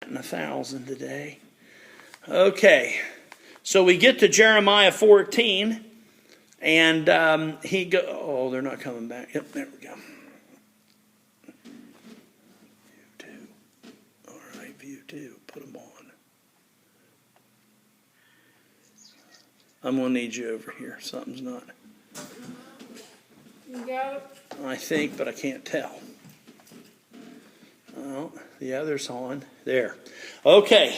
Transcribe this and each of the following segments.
batting 1,000 today. Okay, so we get to Jeremiah 14, and oh, they're not coming back. Yep, there we go. View 2. All right, view 2. Put them on. I'm going to need you over here. Something's not. You got it? I think, but I can't tell. Oh, the other's on. There. Okay.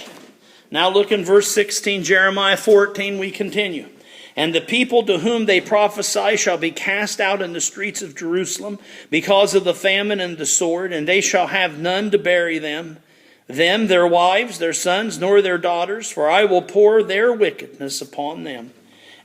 Now look in verse 16, Jeremiah 14, we continue. And the people to whom they prophesy shall be cast out in the streets of Jerusalem because of the famine and the sword, and they shall have none to bury them, their wives, their sons, nor their daughters, for I will pour their wickedness upon them.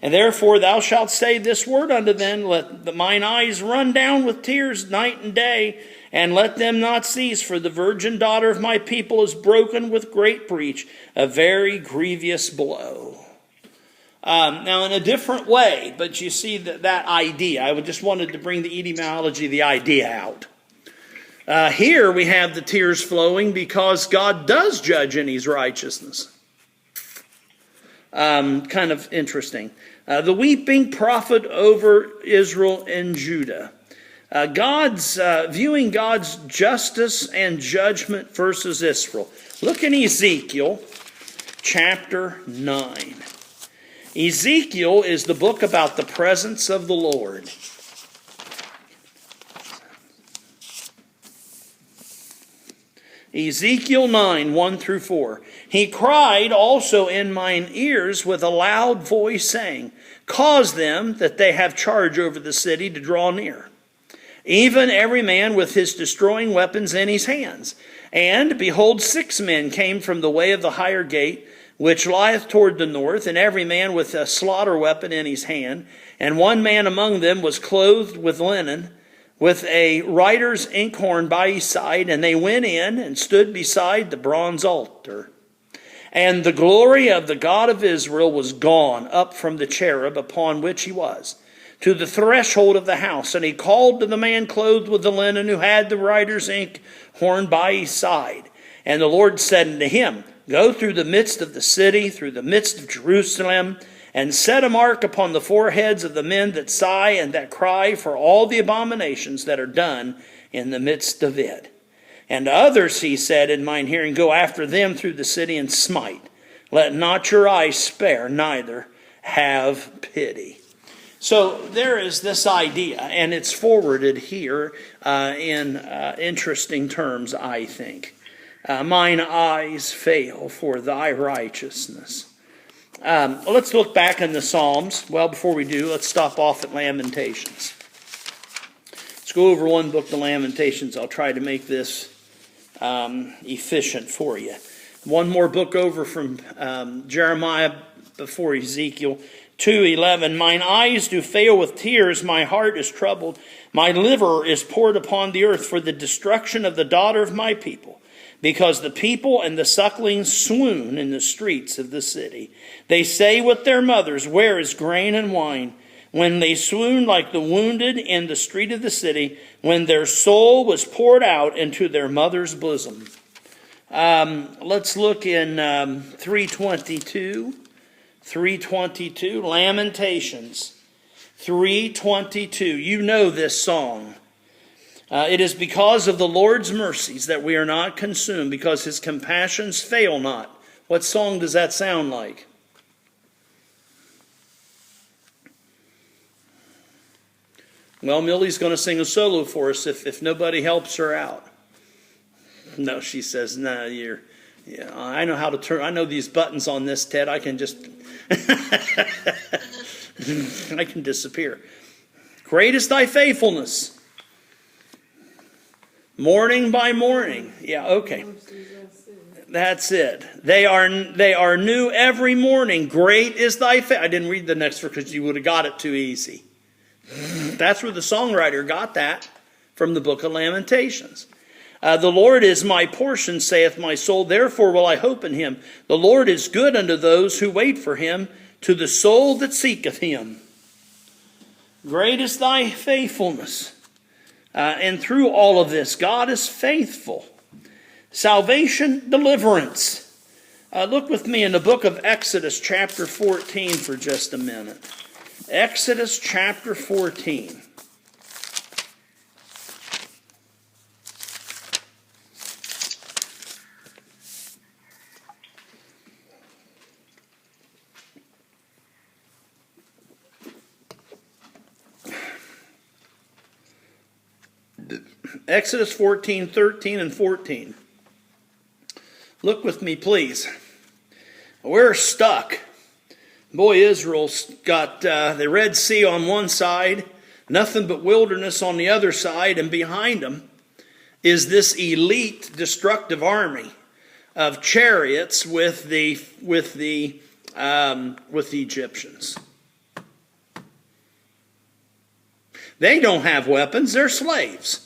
And therefore thou shalt say this word unto them, let mine eyes run down with tears night and day, and let them not cease, for the virgin daughter of my people is broken with great breach, a very grievous blow. Now in a different way, but you see that idea. I just wanted to bring the etymology, the idea out. Here we have the tears flowing because God does judge in his righteousness. Kind of interesting. The weeping prophet over Israel and Judah. Viewing God's justice and judgment versus Israel. Look in Ezekiel chapter 9. Ezekiel is the book about the presence of the Lord. Ezekiel 9, 1 through 4. He cried also in mine ears with a loud voice, saying, cause them that they have charge over the city to draw near, even every man with his destroying weapons in his hands. And, behold, 6 men came from the way of the higher gate, which lieth toward the north, and every man with a slaughter weapon in his hand. And one man among them was clothed with linen, with a writer's inkhorn by his side, and they went in and stood beside the bronze altar. And the glory of the God of Israel was gone up from the cherub upon which he was, to the threshold of the house. And he called to the man clothed with the linen, who had the writer's inkhorn by his side. And the Lord said unto him, go through the midst of the city, through the midst of Jerusalem, and set a mark upon the foreheads of the men that sigh and that cry for all the abominations that are done in the midst of it. And others, he said in mine hearing, go after them through the city and smite. Let not your eyes spare, neither have pity. So there is this idea, and it's forwarded here in interesting terms, I think. Mine eyes fail for thy righteousness. Let's look back in the Psalms. Well, before we do, let's stop off at Lamentations. Let's go over one book, the Lamentations. I'll try to make this efficient for you. One more book over from Jeremiah before Ezekiel. 2:11. Mine eyes do fail with tears, my heart is troubled. My liver is poured upon the earth for the destruction of the daughter of my people. Because the people and the sucklings swoon in the streets of the city. They say with their mothers, where is grain and wine? When they swoon like the wounded in the street of the city, when their soul was poured out into their mother's bosom. Let's look in 3:22. 3:22, Lamentations 3:22. You know this song. It is because of the Lord's mercies that we are not consumed, because his compassions fail not. What song does that sound like? Well, Millie's going to sing a solo for us if nobody helps her out. No, she says, no, yeah, I know how to turn. I know these buttons on this, Ted. I can just, I can disappear. Great is thy faithfulness. Morning by morning. Yeah, okay. That's it. They are new every morning. Great is thy faith. I didn't read the next verse because you would have got it too easy. That's where the songwriter got that, from the book of Lamentations. The Lord is my portion, saith my soul, therefore will I hope in him. The Lord is good unto those who wait for him, to the soul that seeketh him. Great is thy faithfulness. And through all of this, God is faithful. Salvation, deliverance. Look with me in the book of Exodus chapter 14 for just a minute. Exodus chapter 14. Exodus 14, 13 and 14. Look with me, please. We're stuck. Boy, Israel's got the Red Sea on one side, nothing but wilderness on the other side, and behind them is this elite destructive army of chariots with the Egyptians. They don't have weapons; they're slaves.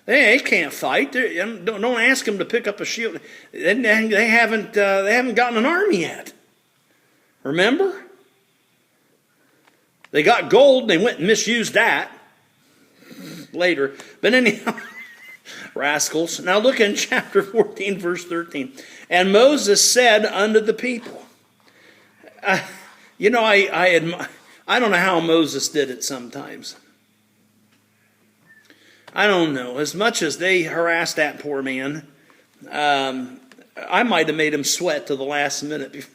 They can't fight. Don't ask them to pick up a shield. They haven't gotten an army yet. Remember? They got gold. They went and misused that later. But anyhow, rascals. Now look in chapter 14, verse 13. And Moses said unto the people. I don't know how Moses did it sometimes. I don't know. As much as they harassed that poor man, I might have made him sweat to the last minute.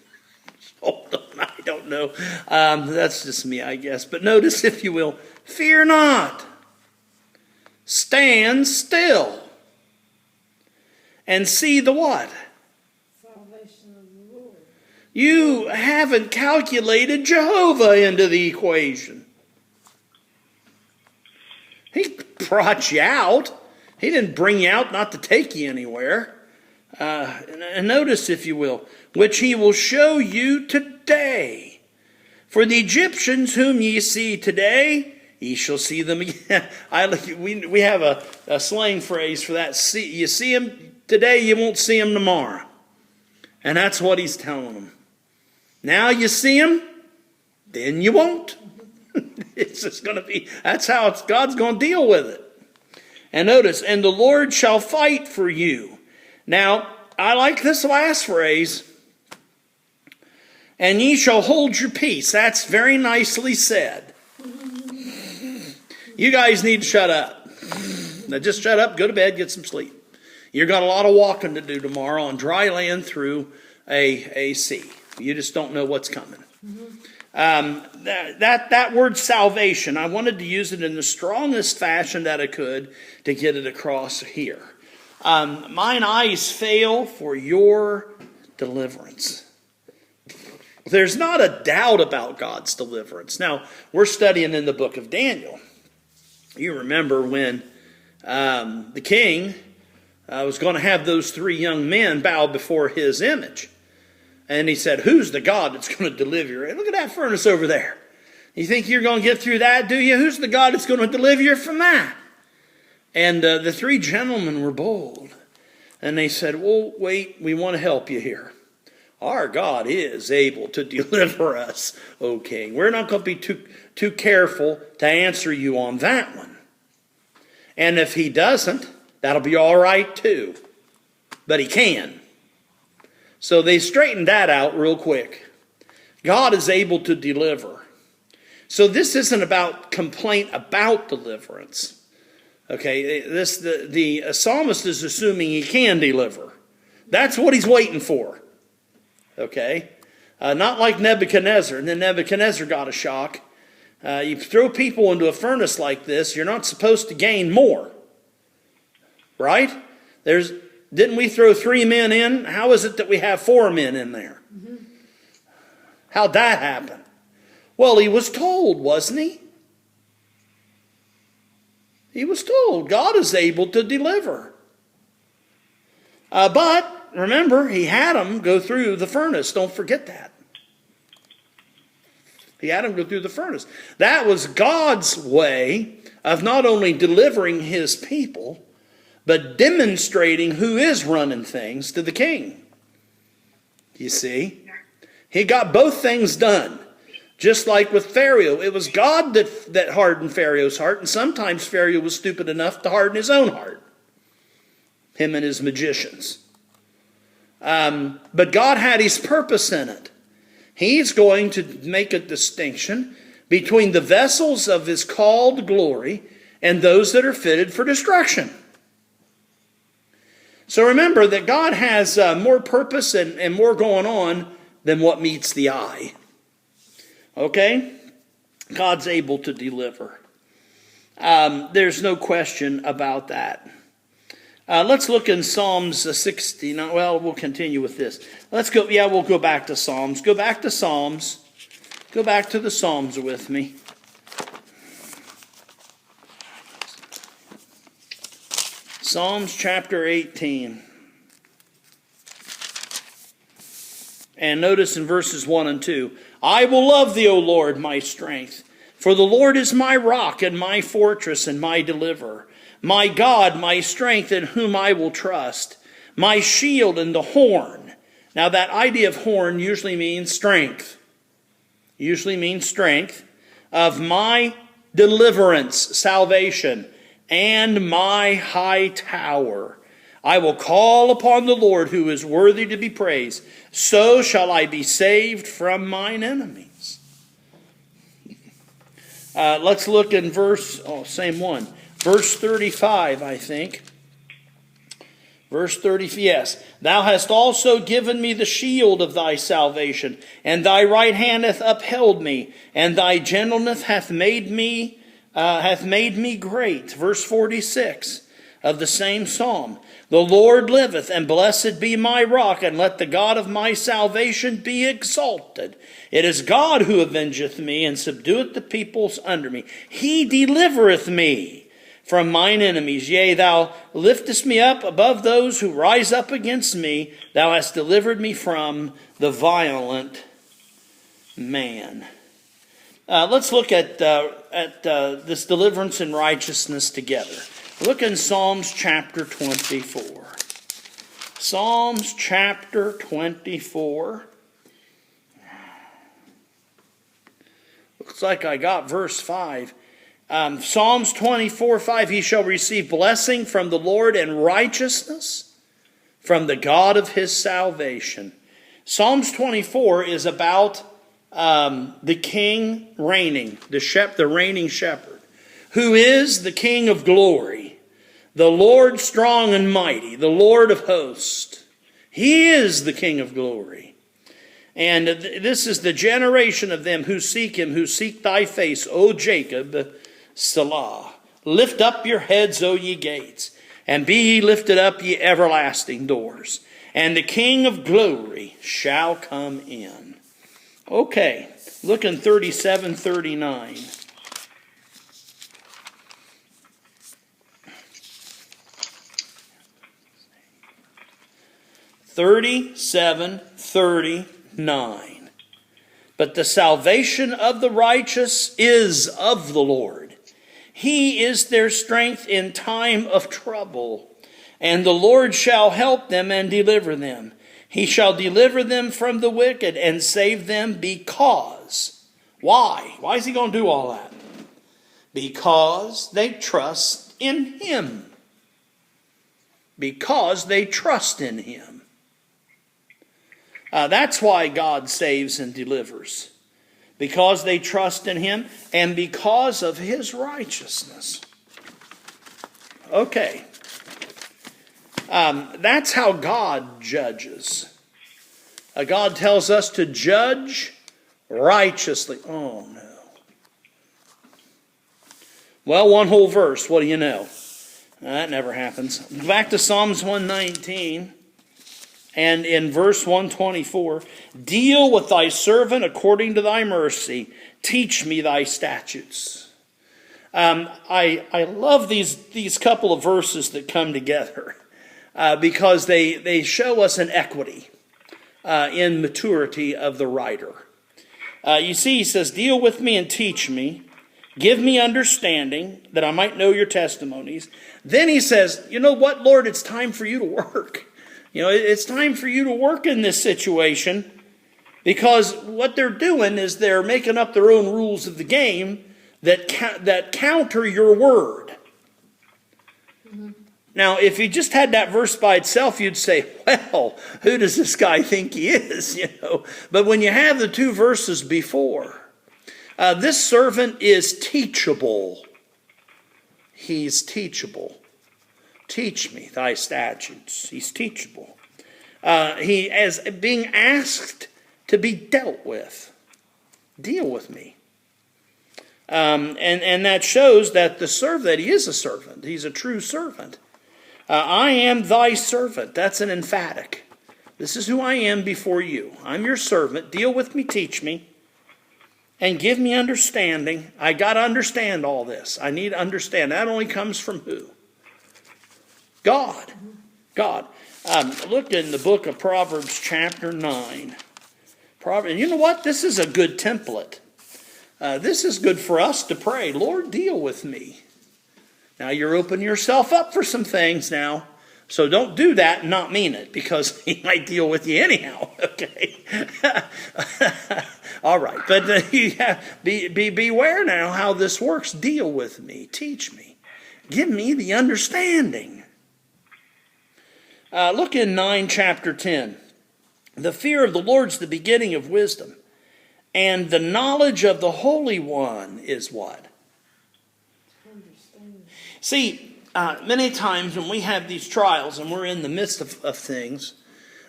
I don't know. That's just me, I guess. But notice, if you will, fear not. Stand still. And see the what? Salvation of the Lord. You haven't calculated Jehovah into the equation. He brought you out. He didn't bring you out not to take you anywhere. And notice, if you will, which he will show you today. For the Egyptians whom ye see today, ye shall see them again. We have a slang phrase for that. You see them today, you won't see them tomorrow. And that's what he's telling them. Now you see them, then you won't. It's just going to be, that's how God's going to deal with it. And notice, and the Lord shall fight for you. Now, I like this last phrase. And ye shall hold your peace. That's very nicely said. You guys need to shut up. Now just shut up, go to bed, get some sleep. You've got a lot of walking to do tomorrow on dry land through a sea. You just don't know what's coming. That word salvation, I wanted to use it in the strongest fashion that I could to get it across here. Mine eyes fail for your deliverance. There's not a doubt about God's deliverance. Now, we're studying in the book of Daniel. You remember when the king was going to have those three young men bow before his image. And he said, who's the God that's going to deliver you? Look at that furnace over there. You think you're going to get through that, do you? Who's the God that's going to deliver you from that? And the three gentlemen were bold. And they said, well, wait, we want to help you here. Our God is able to deliver us, O king. We're not going to be too careful to answer you on that one. And if he doesn't, that'll be all right too. But he can. So they straightened that out real quick. God is able to deliver. So this isn't about complaint about deliverance. Okay, the psalmist is assuming he can deliver. That's what he's waiting for. Okay, not like Nebuchadnezzar. And then Nebuchadnezzar got a shock. You throw people into a furnace like this, you're not supposed to gain more. Right? Didn't we throw 3 men in? How is it that we have 4 men in there? Mm-hmm. How'd that happen? Well, he was told, wasn't he? He was told God is able to deliver. But remember, he had them go through the furnace. Don't forget that. He had them go through the furnace. That was God's way of not only delivering his people, but demonstrating who is running things to the king. You see? He got both things done. Just like with Pharaoh. It was God that hardened Pharaoh's heart, and sometimes Pharaoh was stupid enough to harden his own heart. him and his magicians. But God had his purpose in it. He's going to make a distinction between the vessels of his called glory and those that are fitted for destruction. So remember that God has more purpose and more going on than what meets the eye. Okay? God's able to deliver. There's no question about that. Let's look in Psalms 69. Well, we'll continue with this. Let's go. Yeah, we'll go back to Psalms. Go back to Psalms. Go back to the Psalms with me. Psalms chapter 18. And notice in verses 1 and 2. I will love thee, O Lord, my strength. For the Lord is my rock and my fortress and my deliverer. My God, my strength, in whom I will trust. My shield and the horn. Now that idea of horn usually means strength. Usually means strength. Of my deliverance, salvation, and my high tower. I will call upon the Lord who is worthy to be praised. So shall I be saved from mine enemies. Let's look in same one. Verse 35, I think. Verse 30, yes. Thou hast also given me the shield of thy salvation, and thy right hand hath upheld me, and thy gentleness hath made me great. Verse 46 of the same psalm. The Lord liveth, and blessed be my rock, and let the God of my salvation be exalted. It is God who avengeth me, and subdueth the peoples under me. He delivereth me from mine enemies. Yea, thou liftest me up above those who rise up against me. Thou hast delivered me from the violent man. Let's look at this deliverance and righteousness together. Look in Psalms chapter 24. Psalms chapter 24. Looks like I got verse 5. Psalms 24:5, he shall receive blessing from the Lord and righteousness from the God of his salvation. Psalms 24 is about the king reigning, the reigning shepherd, who is the King of glory, the Lord strong and mighty, the Lord of hosts. He is the King of glory. And this is the generation of them who seek him, who seek thy face, O Jacob, Selah. Lift up your heads, O ye gates, and be ye lifted up, ye everlasting doors, and the King of glory shall come in. Okay, look in 37:39. 37:39. But the salvation of the righteous is of the Lord. He is their strength in time of trouble. And the Lord shall help them and deliver them. He shall deliver them from the wicked and save them because. Why? Why is he going to do all that? Because they trust in him. Because they trust in him. That's why God saves and delivers. Because they trust in him and because of his righteousness. Okay. That's how God judges. God tells us to judge righteously. Oh, no. Well, one whole verse. What do you know? That never happens. Back to Psalms 119. And in verse 124, deal with thy servant according to thy mercy. Teach me thy statutes. I love these couple of verses that come together because they show us an equity in maturity of the writer. You see, he says, deal with me and teach me. Give me understanding that I might know your testimonies. Then he says, you know what, Lord, it's time for you to work. You know, it's time for you to work in this situation because what they're doing is they're making up their own rules of the game that counter your word. Mm-hmm. Now, if you just had that verse by itself, you'd say, well, who does this guy think he is? But when you have the two verses before, this servant is teachable. He's teachable. Teach me thy statutes. He's teachable. He is being asked to be dealt with. Deal with me. And that shows that that he is a servant. He's a true servant. I am thy servant. That's an emphatic. This is who I am before you. I'm your servant. Deal with me, teach me, and give me understanding. I got to understand all this. I need to understand. That only comes from who? God. God. Look in the book of Proverbs chapter 9. And you know what? This is a good template. This is good for us to pray. Lord, deal with me. Now you're opening yourself up for some things now. So don't do that and not mean it, because he might deal with you anyhow. Okay. All right. But beware now how this works. Deal with me. Teach me. Give me the understanding. Look in 9 chapter 10. The fear of the Lord's the beginning of wisdom. And the knowledge of the Holy One is what? See, many times when we have these trials and we're in the midst of things,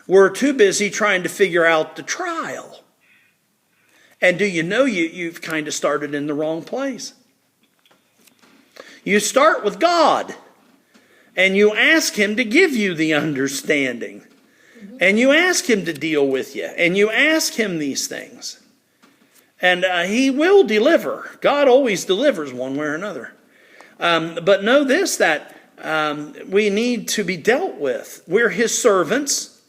we're too busy trying to figure out the trial. And do you know you've kind of started in the wrong place? You start with God and you ask Him to give you the understanding. And you ask Him to deal with you. And you ask Him these things. And He will deliver. God always delivers one way or another. But know this, that we need to be dealt with. We're His servants,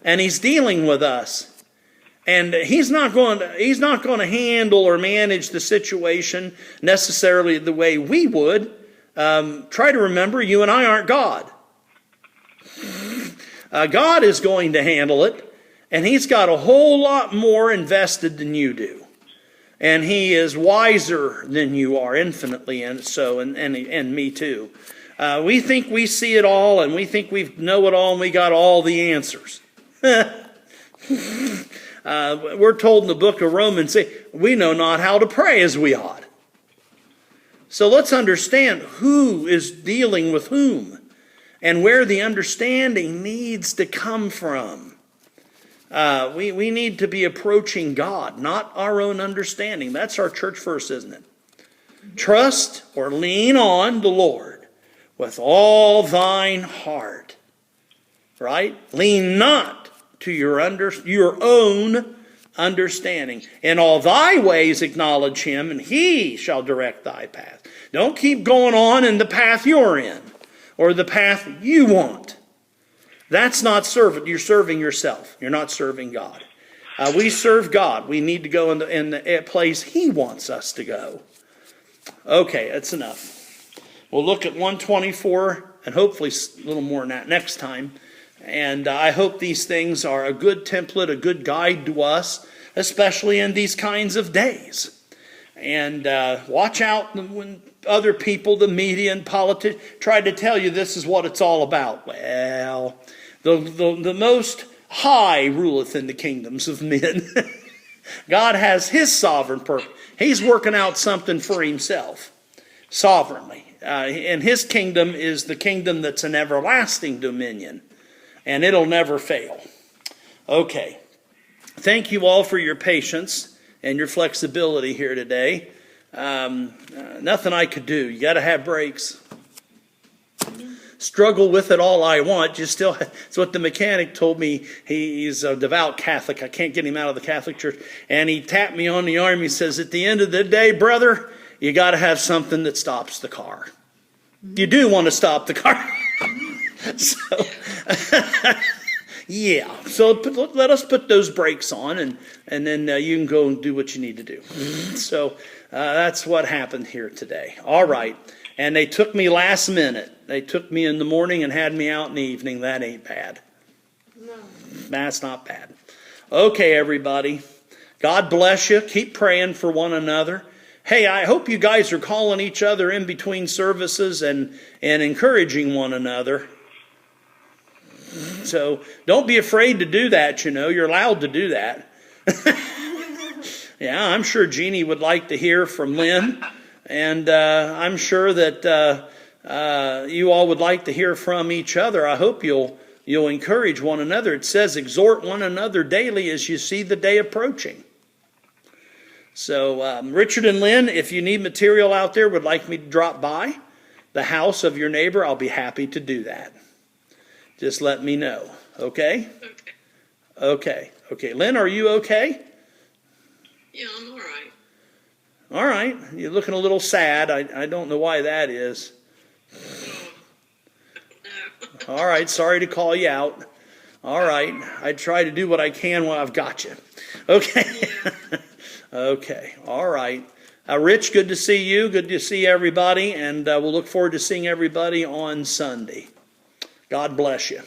and He's dealing with us. And He's not going to handle or manage the situation necessarily the way we would. Try to remember, you and I aren't God. God is going to handle it, and He's got a whole lot more invested than you do. And He is wiser than you are, infinitely, and so, and me too. We think we see it all, and we think we know it all, and we got all the answers. We're told in the book of Romans, we know not how to pray as we ought. So let's understand who is dealing with whom, and where the understanding needs to come from. We need to be approaching God, not our own understanding. That's our church verse, isn't it? Trust or lean on the Lord with all thine heart. Right? Lean not to your own understanding. In all thy ways acknowledge Him, and He shall direct thy path. Don't keep going on in the path you're in, or the path you want. That's not serving. You're serving yourself. You're not serving God. We serve God. We need to go in the place He wants us to go. Okay, that's enough. We'll look at 124 and hopefully a little more than that next time. And I hope these things are a good template, a good guide to us, especially in these kinds of days. And watch out when other people, the media and politics, try to tell you this is what it's all about. Well, the Most High ruleth in the kingdoms of men. God has His sovereign purpose. He's working out something for Himself, sovereignly. And His kingdom is the kingdom that's an everlasting dominion. And it'll never fail. Okay. Thank you all for your patience and your flexibility here today. Nothing I could do. You got to have breaks. Struggle with it all I want. You still. It's what the mechanic told me. He's a devout Catholic. I can't get him out of the Catholic Church. And he tapped me on the arm. He says, "At the end of the day, brother, you got to have something that stops the car. You do want to stop the car." So, yeah. So let us put those brakes on, and then you can go and do what you need to do. So that's what happened here today. All right. And they took me last minute. They took me in the morning and had me out in the evening. That ain't bad. No. That's not bad. Okay, everybody. God bless you. Keep praying for one another. Hey, I hope you guys are calling each other in between services and encouraging one another. So don't be afraid to do that, You're allowed to do that. Yeah, I'm sure Jeannie would like to hear from Lynn. And I'm sure that you all would like to hear from each other. I hope you'll encourage one another. It says, exhort one another daily as you see the day approaching. So Richard and Lynn, if you need material out there, would like me to drop by the house of your neighbor, I'll be happy to do that. Just let me know, okay? Okay. Lynn, are you okay? Yeah, I'm all right. All right. You're looking a little sad. I don't know why that is. No. All right. Sorry to call you out. All right. I try to do what I can while I've got you. Okay. Yeah. Okay. All right. Rich, good to see you. Good to see everybody. And we'll look forward to seeing everybody on Sunday. God bless you.